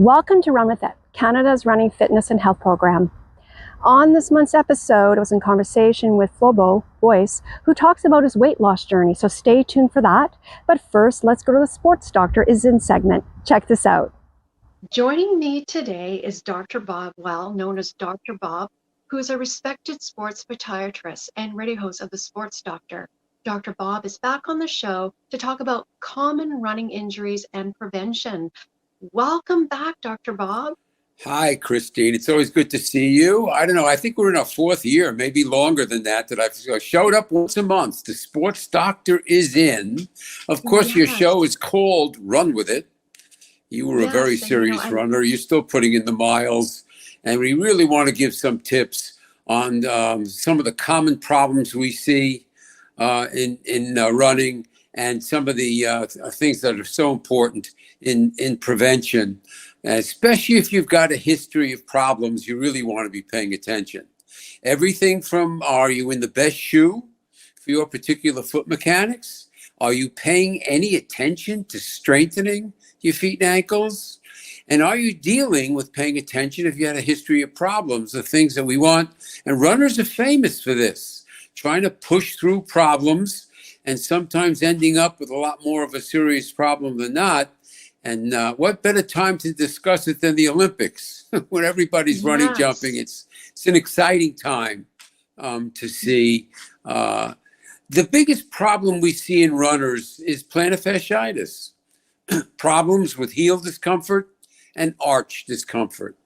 Welcome to Run With It, Canada's running fitness and health program. On this month's episode, I was in conversation with Flobo Boyce, who talks about his weight loss journey, so stay tuned for that. But first, let's go to the Sports Doctor is In segment. Check this out. Joining me today is Dr. Bob Weil, known as Dr. Bob, who is a respected sports podiatrist and radio host of the Sports Doctor. Dr. Bob is back on the show to talk about common running injuries and prevention. Welcome back, Dr. Bob. Hi, Christine. It's always good to see you. I don't know. I think we're in our fourth year, maybe longer than that I've showed up once a month. The Sports Doctor is In. Of course, Yes. Your show is called Run With It. You were a very serious runner. You're still putting in the miles. And we really want to give some tips on some of the common problems we see in running and some of the things that are so important in prevention. Especially if you've got a history of problems, you really want to be paying attention. Everything from, are you in the best shoe for your particular foot mechanics? Are you paying any attention to strengthening your feet and ankles? And are you dealing with paying attention if you had a history of problems, the things that we want? And runners are famous for this, trying to push through problems and sometimes ending up with a lot more of a serious problem than not. And what better time to discuss it than the Olympics when everybody's running, jumping. It's an exciting time to see. The biggest problem we see in runners is plantar fasciitis, problems with heel discomfort and arch discomfort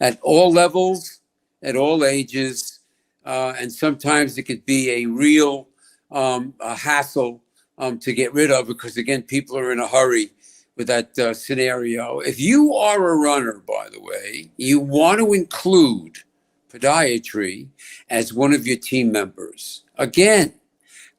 at all levels, at all ages. And sometimes it could be a real a hassle to get rid of because, again, people are in a hurry with that scenario. If you are a runner, by the way, you want to include podiatry as one of your team members. Again,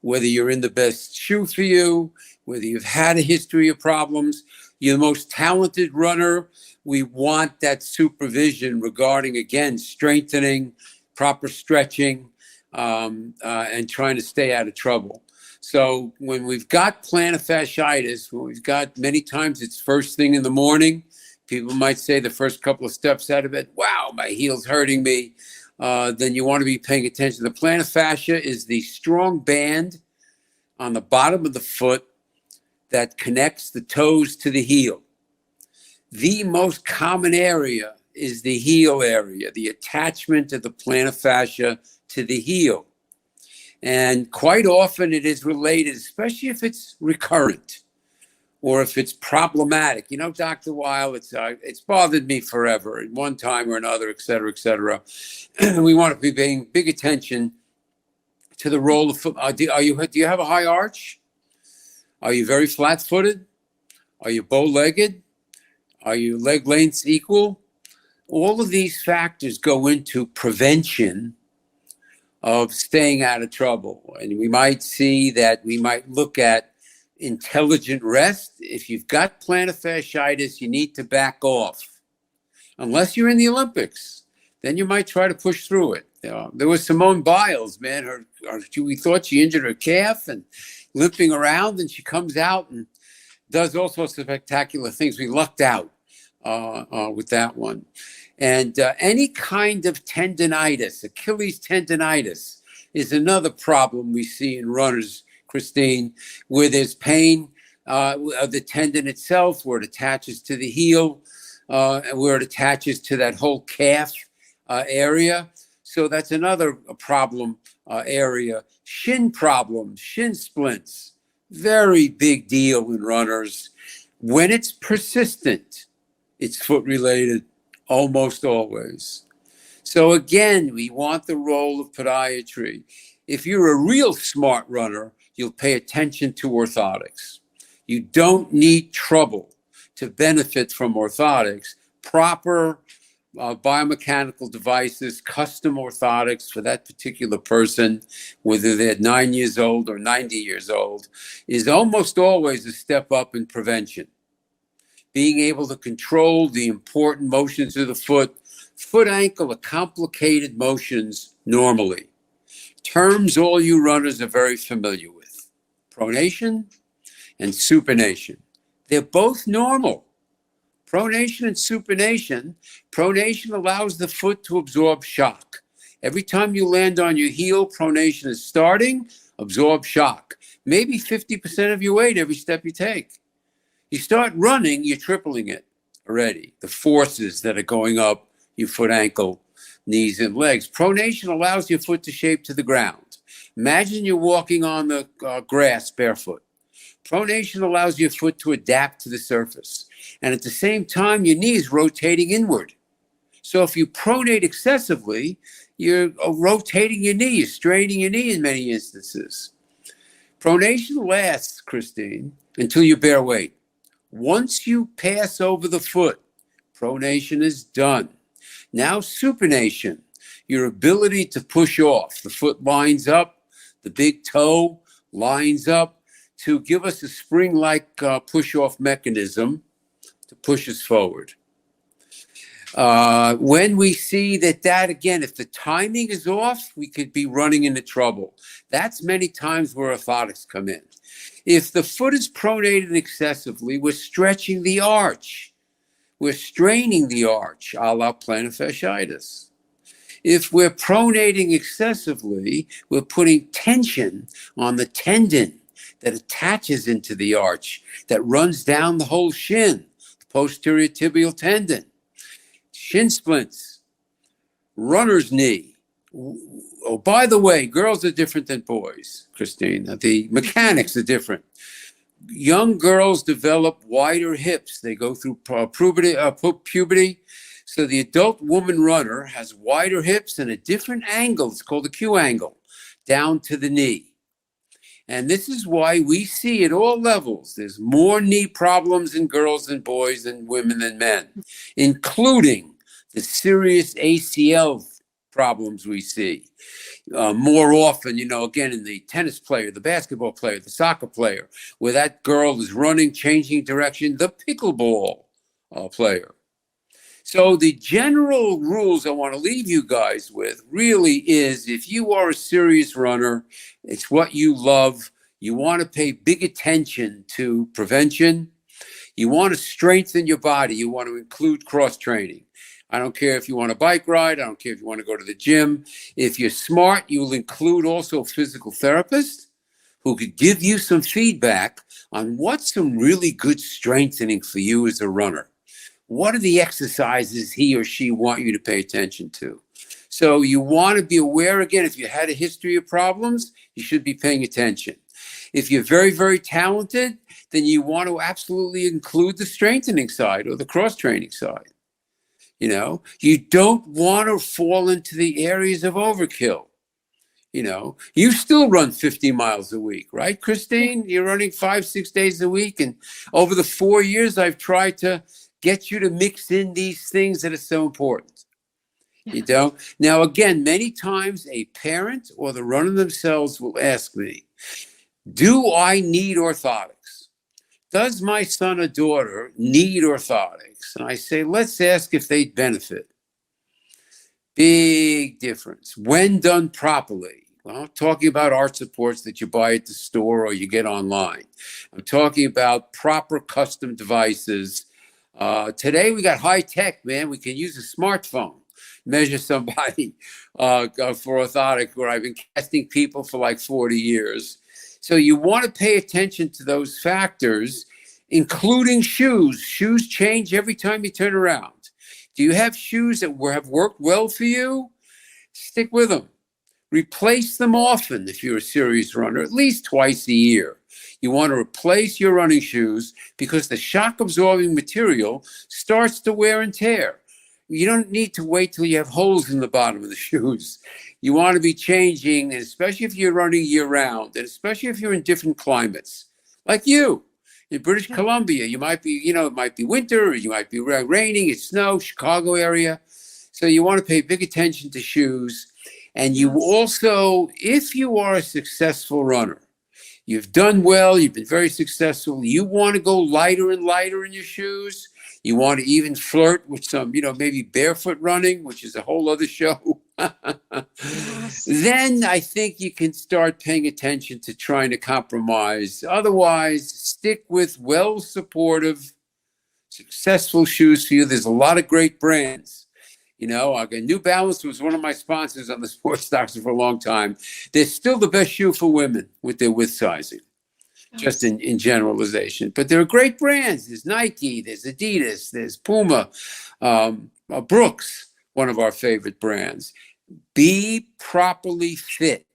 whether you're in the best shoe for you, whether you've had a history of problems, you're the most talented runner, we want that supervision regarding, again, strengthening, proper stretching, and trying to stay out of trouble. So when we've got plantar fasciitis, when we've got many times it's first thing in the morning, people might say the first couple of steps out of bed, wow, my heel's hurting me. Then you want to be paying attention. The plantar fascia is the strong band on the bottom of the foot that connects the toes to the heel. The most common area is the heel area, the attachment of the plantar fascia to the heel. And quite often it is related, especially if it's recurrent or if it's problematic. You know, Dr. Weil, it's bothered me forever at one time or another, et cetera, et cetera. We want to be paying big attention to the role of foot. Do you have a high arch? Are you very flat-footed? Are you bow-legged? Are your leg lengths equal? All of these factors go into prevention of staying out of trouble. And we might see that we might look at intelligent rest. If you've got plantar fasciitis, you need to back off. Unless you're in the Olympics, then you might try to push through it. There was Simone Biles, man. We thought she injured her calf and limping around, and she comes out and does all sorts of spectacular things. We lucked out with that one. And any kind of tendinitis, Achilles tendinitis, is another problem we see in runners, Christine, where there's pain of the tendon itself, where it attaches to the heel, and where it attaches to that whole calf area. So that's another problem area. Shin problems, shin splints, very big deal in runners. When it's persistent, it's foot related. Almost always. So again, we want the role of podiatry. If you're a real smart runner, you'll pay attention to orthotics. You don't need trouble to benefit from orthotics. Proper biomechanical devices, custom orthotics for that particular person, whether they're 9 years old or 90 years old, is almost always a step up in prevention. Being able to control the important motions of the foot. Foot ankle are complicated motions normally. Terms all you runners are very familiar with. Pronation and supination. They're both normal. Pronation and supination. Pronation allows the foot to absorb shock. Every time you land on your heel, pronation is starting, absorb shock. Maybe 50% of your weight every step you take. You start running, you're tripling it already. The forces that are going up your foot, ankle, knees, and legs. Pronation allows your foot to shape to the ground. Imagine you're walking on the grass barefoot. Pronation allows your foot to adapt to the surface. And at the same time, your knee is rotating inward. So if you pronate excessively, you're rotating your knee, you're straining your knee in many instances. Pronation lasts, Christine, until you bear weight. Once you pass over the foot, pronation is done. Now supination, your ability to push off. The foot lines up, the big toe lines up to give us a spring-like push-off mechanism to push us forward. When we see that again, if the timing is off, we could be running into trouble. That's many times where orthotics come in. If the foot is pronated excessively, we're stretching the arch. We're straining the arch, a la plantar fasciitis. If we're pronating excessively, we're putting tension on the tendon that attaches into the arch, that runs down the whole shin, the posterior tibial tendon. Shin splints, runner's knee. Oh, by the way, girls are different than boys, Christine. The mechanics are different. Young girls develop wider hips. They go through puberty. So the adult woman runner has wider hips and a different angle. It's called the Q angle, down to the knee. And this is why we see at all levels, there's more knee problems in girls than boys and women than men, including the serious ACL problems we see. More often, again, in the tennis player, the basketball player, the soccer player, where that girl is running, changing direction, the pickleball player. So the general rules I want to leave you guys with really is, if you are a serious runner, it's what you love. You want to pay big attention to prevention. You want to strengthen your body. You want to include cross training. I don't care if you want a bike ride. I don't care if you want to go to the gym. If you're smart, you will include also a physical therapist who could give you some feedback on what's some really good strengthening for you as a runner. What are the exercises he or she want you to pay attention to? So you want to be aware, again, if you had a history of problems, you should be paying attention. If you're very, very talented, then you want to absolutely include the strengthening side or the cross-training side. You don't want to fall into the areas of overkill. You still run 50 miles a week, right, Christine? You're running 5-6 days a week. And over the 4 years, I've tried to get you to mix in these things that are so important. Now, again, many times a parent or the runner themselves will ask me, do I need orthotics? Does my son or daughter need orthotics? And I say, let's ask if they'd benefit. Big difference. When done properly. Well, I'm talking about arch supports that you buy at the store or you get online. I'm talking about proper custom devices. Today we got high tech, man. We can use a smartphone, measure somebody for orthotic, where I've been casting people for like 40 years. So you want to pay attention to those factors, including shoes. Shoes change every time you turn around. Do you have shoes that have worked well for you? Stick with them. Replace them often if you're a serious runner, at least twice a year. You want to replace your running shoes because the shock-absorbing material starts to wear and tear. You don't need to wait till you have holes in the bottom of the shoes. You want to be changing, and especially if you're running year-round, and especially if you're in different climates, like you. In British Columbia, you might be, it might be winter, or you might be raining, it's snow, Chicago area. So you want to pay big attention to shoes. And you also, if you are a successful runner, you've done well, you've been very successful, you want to go lighter and lighter in your shoes. You want to even flirt with some, maybe barefoot running, which is a whole other show. Then I think you can start paying attention to trying to compromise. Otherwise, stick with well-supportive successful shoes for you. There's a lot of great brands. You know, New Balance was one of my sponsors on the Sports Doctor for a long time. They're still the best shoe for women with their width sizing, just in generalization. But there are great brands. There's Nike, there's Adidas, there's Puma, Brooks, one of our favorite brands. Be properly fit.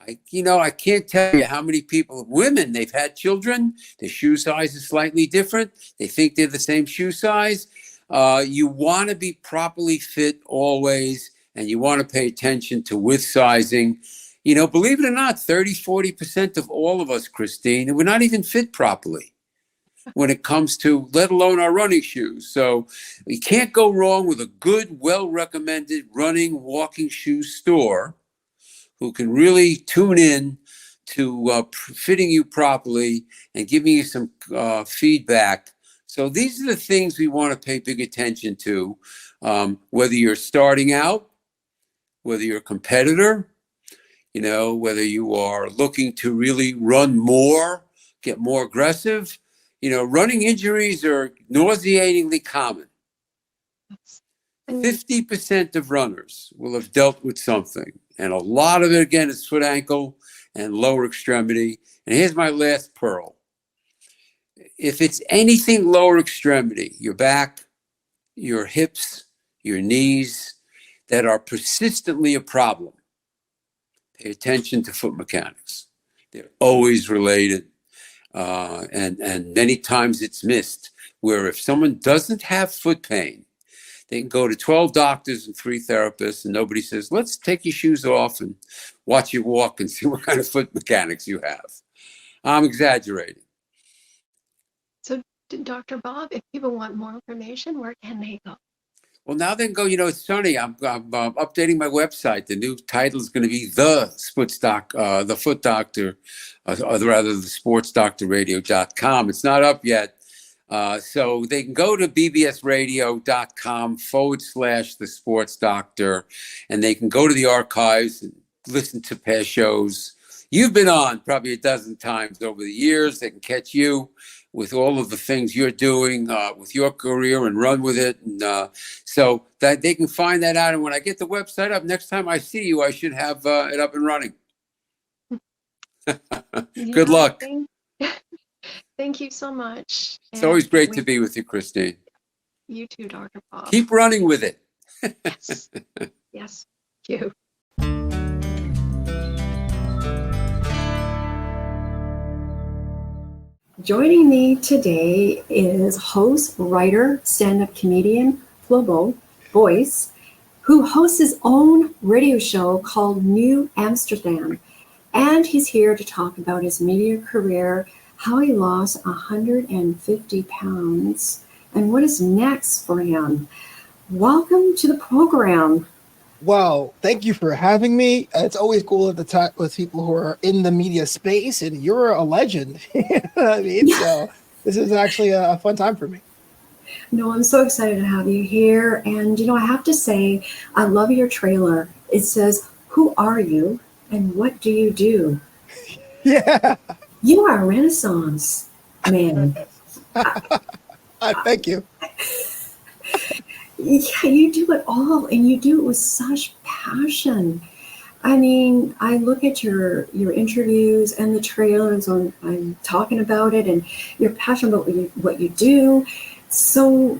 I can't tell you how many people, women, they've had children, their shoe size is slightly different. They think they're the same shoe size. You want to be properly fit always, and you want to pay attention to width sizing. Believe it or not, 30-40% of all of us, Christine, we're not even fit properly when it comes to, let alone our running shoes. So you can't go wrong with a good, well-recommended running, walking shoe store who can really tune in to fitting you properly and giving you some feedback. So these are the things we want to pay big attention to, whether you're starting out, whether you're a competitor, whether you are looking to really run more, get more aggressive. Running injuries are nauseatingly common. 50% of runners will have dealt with something. And a lot of it, again, is foot, ankle, and lower extremity. And here's my last pearl. If it's anything lower extremity, your back, your hips, your knees, that are persistently a problem, pay attention to foot mechanics. They're always related. And many times it's missed, where if someone doesn't have foot pain, they can go to 12 doctors and 3 therapists, and nobody says, let's take your shoes off and watch you walk and see what kind of foot mechanics you have. I'm exaggerating. So, Dr. Bob, if people want more information, where can they go? Well, now they can go, it's funny, I'm updating my website. The new title is going to be The Foot Doctor, or rather the sportsdoctorradio.com. It's not up yet. So they can go to bbsradio.com/the sports doctor, and they can go to the archives and listen to past shows. You've been on probably a dozen times over the years. They can catch you with all of the things you're doing with your career and run with it. And so that they can find that out. And when I get the website up, next time I see you, I should have it up and running. Good luck. Thank you so much. It's always great to be with you, Christine. You too, Dr. Bob. Keep running with it. Yes. Yes. Thank you. Joining me today is host, writer, stand-up comedian Flobo Boyce, who hosts his own radio show called Knew Amsterdam. And he's here to talk about his media career, how he lost 150 pounds, and what is next for him. Welcome to the program. Well, thank you for having me. It's always cool to talk with people who are in the media space, and you're a legend. I mean, so this is actually a fun time for me. No, I'm so excited to have you here. And, I have to say, I love your trailer. It says, who are you and what do you do? Yeah. You are a Renaissance man. Thank you. Yeah, you do it all, and you do it with such passion. I mean, I look at your interviews and the trailers, and I'm talking about it, and you're passionate about what you do. So,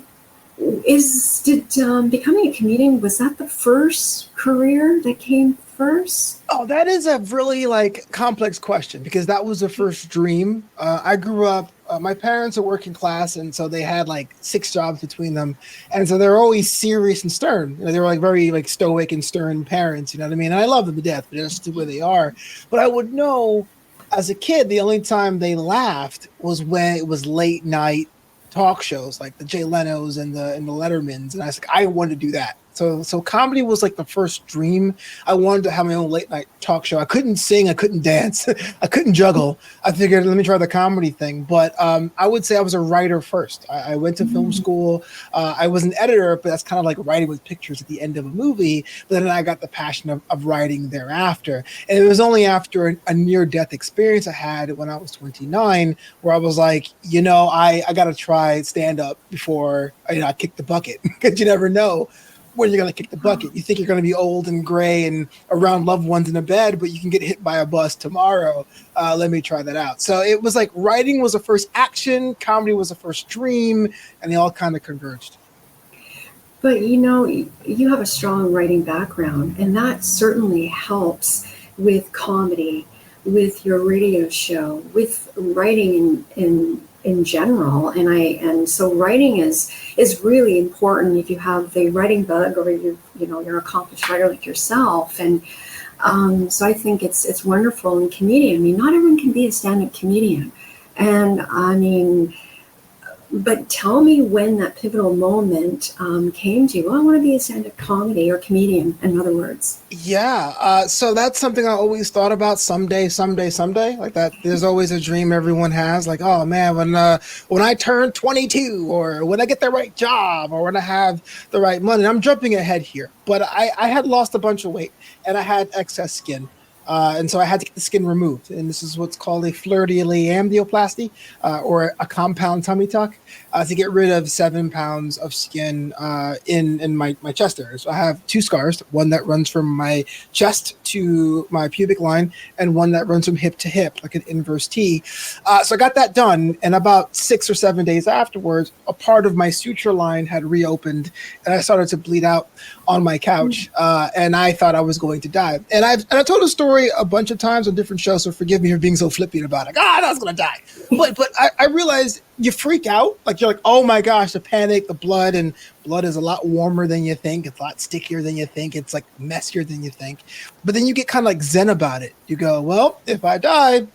did becoming a comedian, was that the first career that came first? Oh, that is a really complex question, because that was the first dream. I grew up, my parents are working class, and so they had 6 jobs between them. And so they're always serious and stern. They were very stoic and stern parents, you know what I mean? And I love them to death, but that's just the way they are. But I would know as a kid, the only time they laughed was when it was late night talk shows, like the Jay Leno's and the Lettermans. And I was like, I want to do that. So comedy was like the first dream. I wanted to have my own late night talk show. I couldn't sing, I couldn't dance, I couldn't juggle. I figured, let me try the comedy thing. But I would say I was a writer first. I went to film school. I was an editor, but that's kind of like writing with pictures at the end of a movie. But then I got the passion of writing thereafter. And it was only after a near-death experience I had when I was 29, where I was like, I got to try stand-up before I kick the bucket, because you never know when you're going to kick the bucket. You think you're going to be old and gray and around loved ones in a bed, but you can get hit by a bus tomorrow. Let me try that out. So it was like writing was the first action, comedy was the first dream, and they all kind of converged. But you have a strong writing background, and that certainly helps with comedy, with your radio show, with writing in general. And so writing is really important if you have the writing bug, or you're an accomplished writer like yourself. And so I think it's wonderful in comedian. I mean, not everyone can be a stand-up comedian. And I mean, but tell me when that pivotal moment came to you. Well, I want to be a stand-up comedy or comedian, in other words. Yeah. So that's something I always thought about. Someday, like that. There's always a dream everyone has. Like, oh man, when I turn 22, or when I get the right job, or when I have the right money. And I'm jumping ahead here, but I had lost a bunch of weight and I had excess skin. And so I had to get the skin removed. And this is what's called a fleur-de-lis amnioplasty, or a compound tummy tuck, to get rid of 7 pounds of skin in my chest area. So I have 2 scars, one that runs from my chest to my pubic line, and one that runs from hip to hip, like an inverse T. So I got that done. And about 6 or 7 days afterwards, a part of my suture line had reopened, and I started to bleed out on my couch. And I thought I was going to die. And I told a story a bunch of times on different shows, so forgive me for being so flippant about it. I was going to die. But I realized you freak out. Like, you're like, oh my gosh, the panic, the blood is a lot warmer than you think. It's a lot stickier than you think. It's like messier than you think. But then you get kind of like zen about it. You go, well, if I die,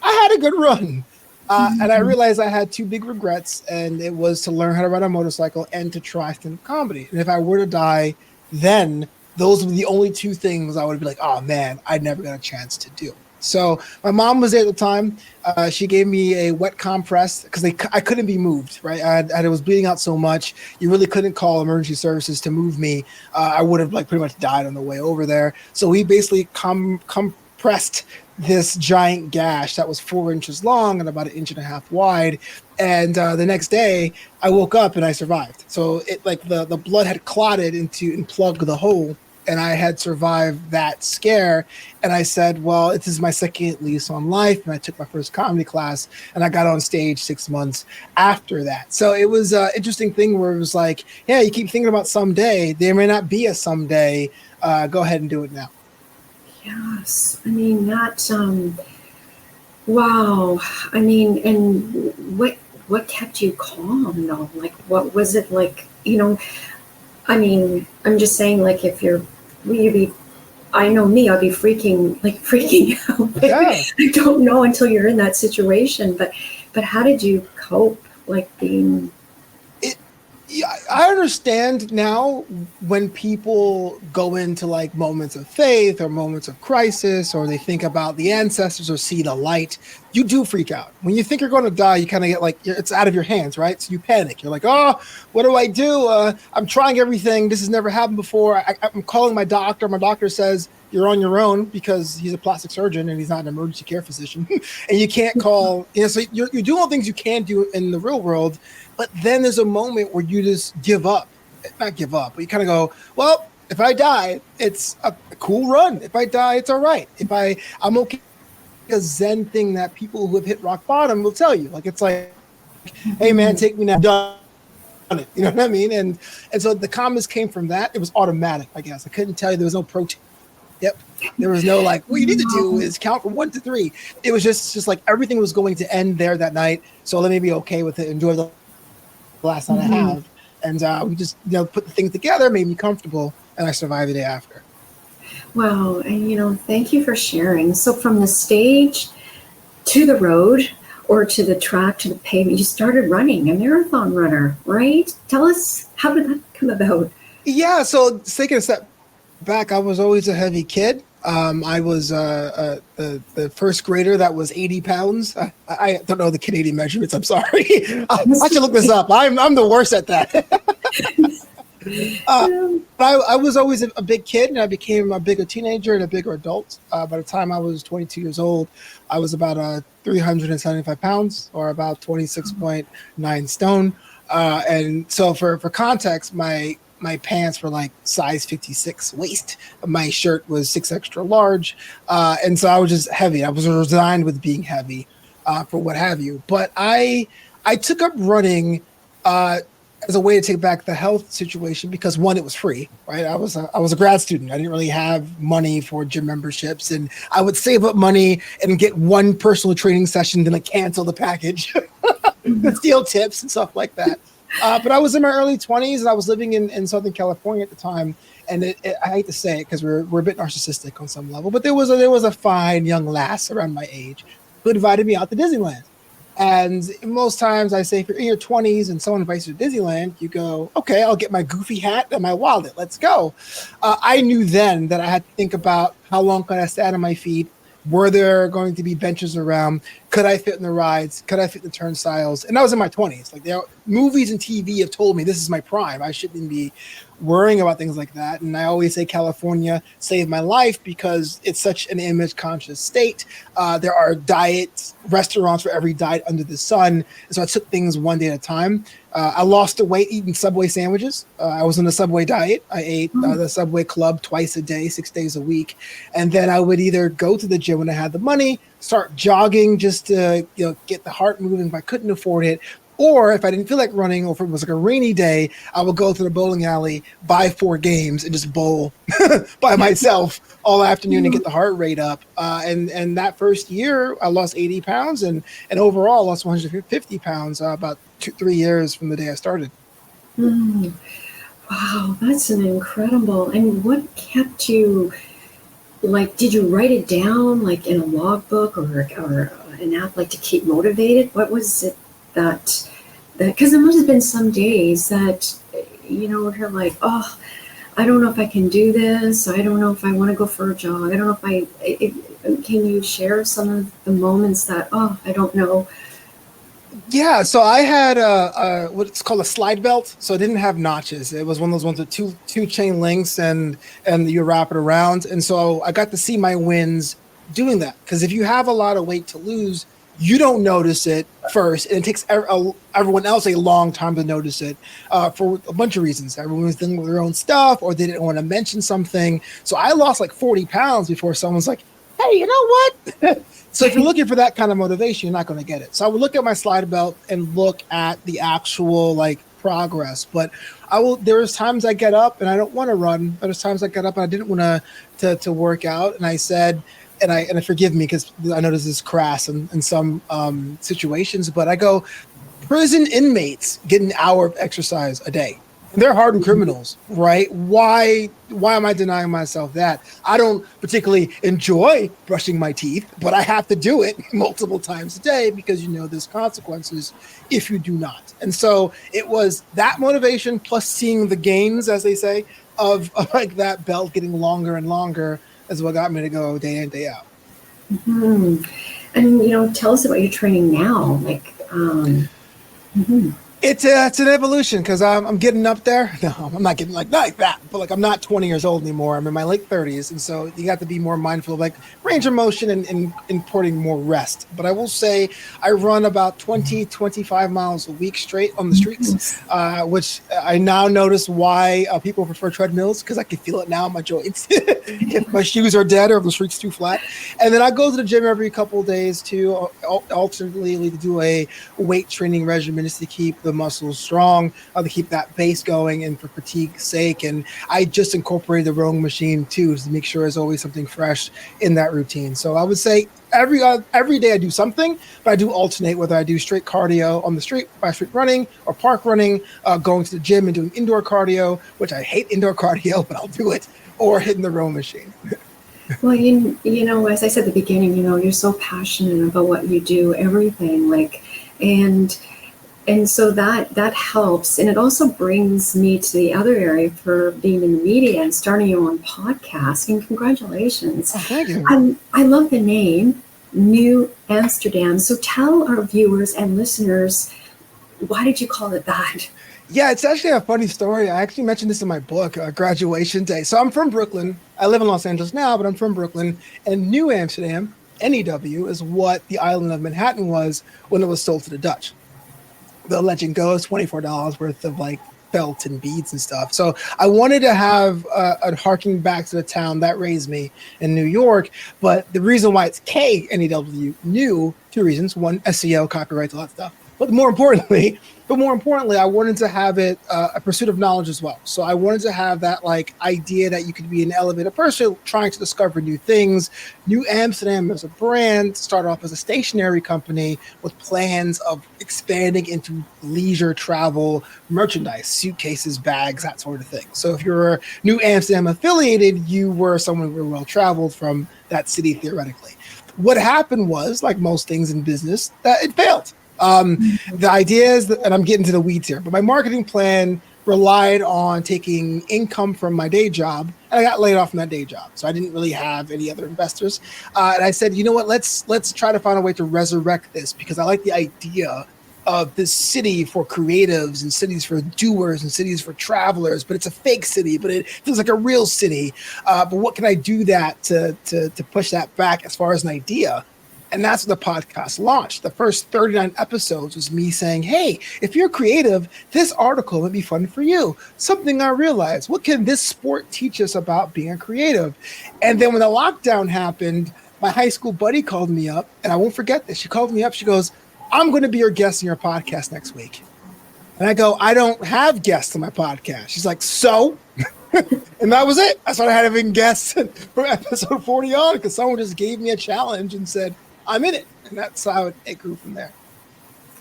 I had a good run. And I realized I had 2 big regrets, and it was to learn how to ride a motorcycle and to try stand-up comedy. And if I were to die then, those were the only 2 things I would be like, oh man, I never got a chance to do. So my mom was there at the time. She gave me a wet compress because I couldn't be moved, right? I was bleeding out so much. You really couldn't call emergency services to move me. I would have pretty much died on the way over there. So we basically compressed this giant gash that was 4 inches long and about 1.5 inches wide. And the next day I woke up and I survived. So it the blood had clotted and plugged the hole. And I had survived that scare. And I said, well, this is my second lease on life. And I took my first comedy class, and I got on stage 6 months after that. So it was an interesting thing where it was like, yeah, you keep thinking about someday. There may not be a someday. Go ahead and do it now. Yes. I mean, that, wow. I mean, and what kept you calm though? Like, what was it like, I mean, I'm just saying, like, if I know me, I'll be freaking out. Yeah. I don't know until you're in that situation, but how did you cope, like being? I understand now when people go into like moments of faith or moments of crisis, or they think about the ancestors or see the light. You do freak out. When you think you're going to die, you kind of get like, it's out of your hands, right? So you panic. You're like, oh, what do I do? I'm trying everything. This has never happened before. I'm calling my doctor. My doctor says, you're on your own, because he's a plastic surgeon and he's not an emergency care physician. And you can't call, so you're doing all the things you can do in the real world. But then there's a moment where you just give up. Not give up, but you kind of go, well, if I die, it's a cool run. If I die, it's all right. I'm okay. A Zen thing that people who have hit rock bottom will tell you. Like, it's like, hey man, take me now. Done it. You know what I mean? And so the comments came from that. It was automatic, I guess. I couldn't tell you. There was no pro tip. Yep. There was no like, what you need to do is count from 1 to 3. It was just like everything was going to end there that night. So let me be okay with it. Enjoy the last night I have. And we just put the things together, made me comfortable, and I survived the day after. Wow. And thank you for sharing. So from the stage to the road, or to the track, to the pavement, you started running, a marathon runner, right? Tell us, how did that come about? Yeah, so taking a step back, I was always a heavy kid. I was the first grader that was 80 pounds. I don't know the Canadian measurements. I'm sorry. I should look this up. I'm the worst at that. I was always a big kid, and I became a bigger teenager and a bigger adult. By the time I was 22 years old, I was about 375 pounds, or about 26.9 stone. And so for context, my pants were like size 56 waist. My shirt was 6 extra large. And so I was just heavy. I was resigned with being heavy for what have you. But I took up running as a way to take back the health situation because, one, it was free, right? I was a grad student. I didn't really have money for gym memberships, and I would save up money and get one personal training session, then cancel the package, steal tips and stuff like that. But I was in my early 20s, and I was living in Southern California at the time. And I hate to say it because we're a bit narcissistic on some level, but there was a fine young lass around my age who invited me out to Disneyland. And most times I say, if you're in your 20s and someone invites you to Disneyland, you go, okay, I'll get my goofy hat and my wallet. Let's go. I knew then that I had to think about how long could I stand on my feet? Were there going to be benches around? Could I fit in the rides? Could I fit in the turnstiles? And I was in my 20s. Movies and TV have told me this is my prime. I shouldn't be worrying about things like that. And I always say California saved my life because it's such an image conscious state. There are diet restaurants for every diet under the sun. And so I took things one day at a time. I lost the weight eating Subway sandwiches. I was on a Subway diet. I ate the Subway Club twice a day, 6 days a week. And then I would either go to the gym when I had the money, start jogging just to get the heart moving if I couldn't afford it. Or if I didn't feel like running, or if it was like a rainy day, I would go to the bowling alley, buy 4 games, and just bowl by myself all afternoon and get the heart rate up. And that first year, I lost 80 pounds, and overall lost 150 pounds about 2-3 years from the day I started. Wow, that's an incredible. And what kept you, did you write it down in a logbook or an app to keep motivated? What was it? That because there must have been some days that you're like, oh, I don't know if I can do this. I don't know if I want to go for a jog. I don't know if can you share some of the moments that, oh, I don't know? Yeah, so I had what's called a slide belt. So it didn't have notches. It was one of those ones with two chain links and you wrap it around. And so I got to see my wins doing that. Because if you have a lot of weight to lose, you don't notice it first, and it takes everyone else a long time to notice it for a bunch of reasons. Everyone was dealing with their own stuff, or they didn't want to mention something. So I lost 40 pounds before someone's like, hey, you know what? So if you're looking for that kind of motivation, you're not going to get it. So I would look at my slide belt and look at the actual progress. But there's times I get up and I don't want to run. There's times I get up and I didn't want to work out. And I said, and I forgive me because I know this is crass in some situations, but I go, prison inmates get an hour of exercise a day. They're hardened criminals, right? Why am I denying myself that? I don't particularly enjoy brushing my teeth, but I have to do it multiple times a day because there's consequences if you do not. And so it was that motivation plus seeing the gains, as they say, of that belt getting longer and longer is what got me to go day in, day out. Mm-hmm. And, tell us about your training now. It's an evolution because I'm getting up there. No, I'm not getting like that, but I'm not 20 years old anymore. I'm in my late 30s. And so you got to be more mindful of range of motion and importing more rest. But I will say I run about 20-25 miles a week straight on the streets, which I now notice why people prefer treadmills because I can feel it now in my joints if my shoes are dead or if the street's too flat. And then I go to the gym every couple of days to alternately to do a weight training regimen just to keep the muscles strong, to keep that base going and for fatigue's sake. And I just incorporated the rowing machine too to make sure there's always something fresh in that routine. So I would say every day I do something, but I do alternate whether I do straight cardio on the street by street running or park running, going to the gym and doing indoor cardio, which I hate indoor cardio, but I'll do it, or hitting the rowing machine. Well, as I said at the beginning, you're so passionate about what you do, everything and And so that helps. And it also brings me to the other area for being in the media and starting your own podcast. And congratulations. Oh, thank you. I love the name, Knew Amsterdam. So tell our viewers and listeners, why did you call it that? Yeah, it's actually a funny story. I actually mentioned this in my book, Graduation Day. So I'm from Brooklyn. I live in Los Angeles now, but I'm from Brooklyn. And New Amsterdam, NEW, is what the island of Manhattan was when it was sold to the Dutch. The legend goes $24 worth of like felt and beads and stuff. So I wanted to have a harking back to the town that raised me in New York. But the reason why it's KNEW, new, two reasons. One, SEO, copyrights, all that stuff. But more importantly, I wanted to have it a pursuit of knowledge as well. So I wanted to have that like idea that you could be an elevated person trying to discover new things. New Amsterdam as a brand started off as a stationery company with plans of expanding into leisure travel, merchandise, suitcases, bags, that sort of thing. So if you're New Amsterdam affiliated, you were someone who were well traveled from that city theoretically. What happened was, like most things in business, that it failed. The idea is that, and I'm getting to the weeds here, but my marketing plan relied on taking income from my day job, and I got laid off from that day job. So I didn't really have any other investors. And I said, you know what, let's try to find a way to resurrect this, because I like the idea of this city for creatives and cities for doers and cities for travelers, but it's a fake city, but it feels like a real city. But what can I do that to push that back as far as an idea? And that's when the podcast launched. The first 39 episodes was me saying, hey, if you're creative, this article would be fun for you. Something I realized, what can this sport teach us about being a creative? And then when the lockdown happened, my high school buddy called me up, and I won't forget this. She called me up. She goes, I'm going to be your guest in your podcast next week. And I go, I don't have guests on my podcast. She's like, so? And that was it. I started having guests from episode 40 on because someone just gave me a challenge and said, I'm in it. And that's how it grew from there.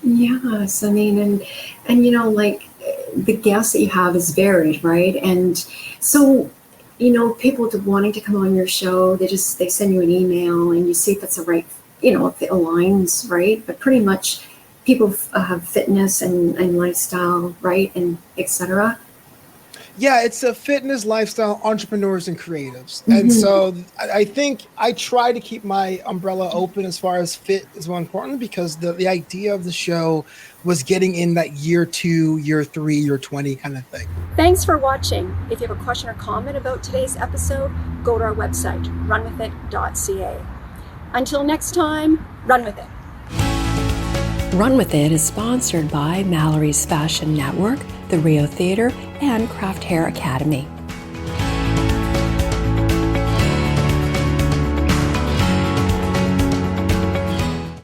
Yes. I mean, and you know, like the guests that you have is varied, right? And so, you know, people wanting to come on your show, they send you an email and you see if it's the right, you know, if it aligns, right? But pretty much people have fitness and lifestyle, right? And etc. Yeah, it's a fitness, lifestyle, entrepreneurs, and creatives. Mm-hmm. And so I think I try to keep my umbrella open as far as fit is more important, because the idea of the show was getting in that year 2, year 3, year 20 kind of thing. Thanks for watching. If you have a question or comment about today's episode, go to our website, runwithit.ca. Until next time, run with it. Run With It is sponsored by Mallory's Fashion Network, the Rio Theater, and Craft Hair Academy.